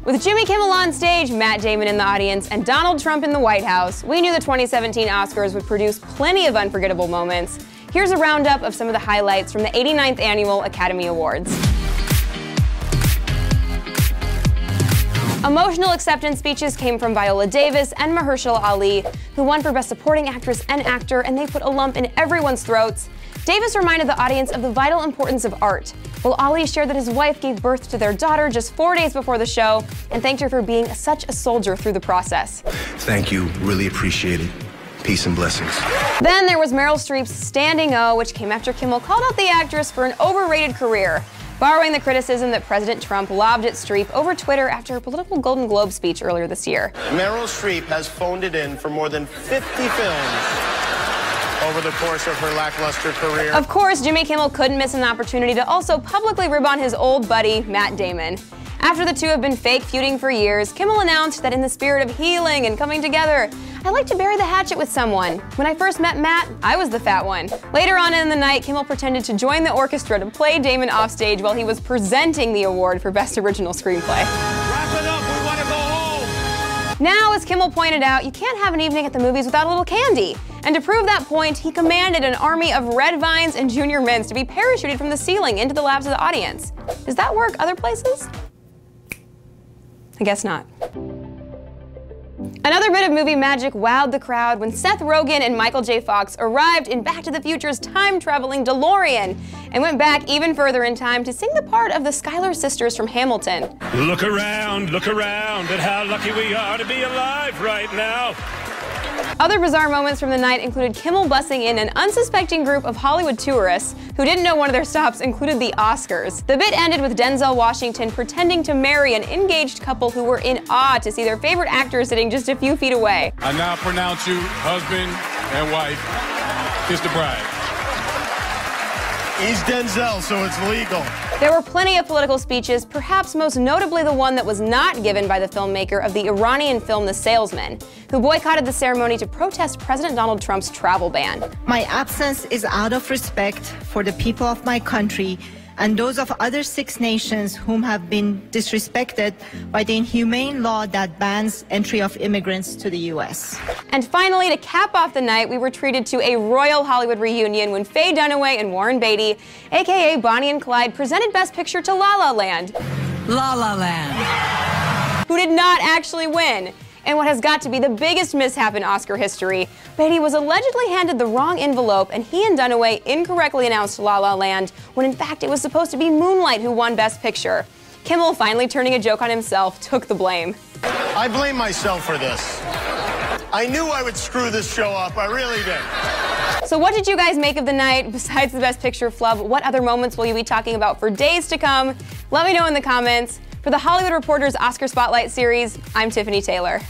With Jimmy Kimmel on stage, Matt Damon in the audience, and Donald Trump in the White House, we knew the 2017 Oscars would produce plenty of unforgettable moments. Here's a roundup of some of the highlights from the 89th Annual Academy Awards. Emotional acceptance speeches came from Viola Davis and Mahershala Ali, who won for Best Supporting Actress and Actor, and they put a lump in everyone's throats. Davis reminded the audience of the vital importance of art, while Ali shared that his wife gave birth to their daughter just 4 days before the show and thanked her for being such a soldier through the process. Thank you, really appreciate it. Peace and blessings. Then there was Meryl Streep's Standing O, which came after Kimmel called out the actress for an overrated career, borrowing the criticism that President Trump lobbed at Streep over Twitter after her political Golden Globe speech earlier this year. Meryl Streep has phoned it in for more than 50 films over the course of her lackluster career. Of course, Jimmy Kimmel couldn't miss an opportunity to also publicly rib on his old buddy, Matt Damon. After the two have been fake feuding for years, Kimmel announced that in the spirit of healing and coming together, "I'd like to bury the hatchet with someone. When I first met Matt, I was the fat one." Later on in the night, Kimmel pretended to join the orchestra to play Damon offstage while he was presenting the award for Best Original Screenplay. Wrap it up, we want to go home! Now, as Kimmel pointed out, you can't have an evening at the movies without a little candy. And to prove that point, he commanded an army of red vines and junior mints to be parachuted from the ceiling into the laps of the audience. Does that work other places? I guess not. Another bit of movie magic wowed the crowd when Seth Rogen and Michael J. Fox arrived in Back to the Future's time-traveling DeLorean and went back even further in time to sing the part of the Schuyler sisters from Hamilton. Look around at how lucky we are to be alive right now. Other bizarre moments from the night included Kimmel bussing in an unsuspecting group of Hollywood tourists who didn't know one of their stops included the Oscars. The bit ended with Denzel Washington pretending to marry an engaged couple who were in awe to see their favorite actor sitting just a few feet away. I now pronounce you husband and wife. Kiss the bride. He's Denzel, so it's legal. There were plenty of political speeches, perhaps most notably the one that was not given by the filmmaker of the Iranian film The Salesman, who boycotted the ceremony to protest President Donald Trump's travel ban. My absence is out of respect for the people of my country and those of other 6 nations whom have been disrespected by the inhumane law that bans entry of immigrants to the U.S. And finally, to cap off the night, we were treated to a royal Hollywood reunion when Faye Dunaway and Warren Beatty, aka Bonnie and Clyde, presented Best Picture to La La Land. La La Land. Who did not actually win. And what has got to be the biggest mishap in Oscar history, Beatty was allegedly handed the wrong envelope and he and Dunaway incorrectly announced La La Land when in fact it was supposed to be Moonlight who won Best Picture. Kimmel, finally turning a joke on himself, took the blame. I blame myself for this. I knew I would screw this show up, I really did. So what did you guys make of the night? Besides the Best Picture flub, what other moments will you be talking about for days to come? Let me know in the comments. For the Hollywood Reporter's Oscar Spotlight series, I'm Tiffany Taylor.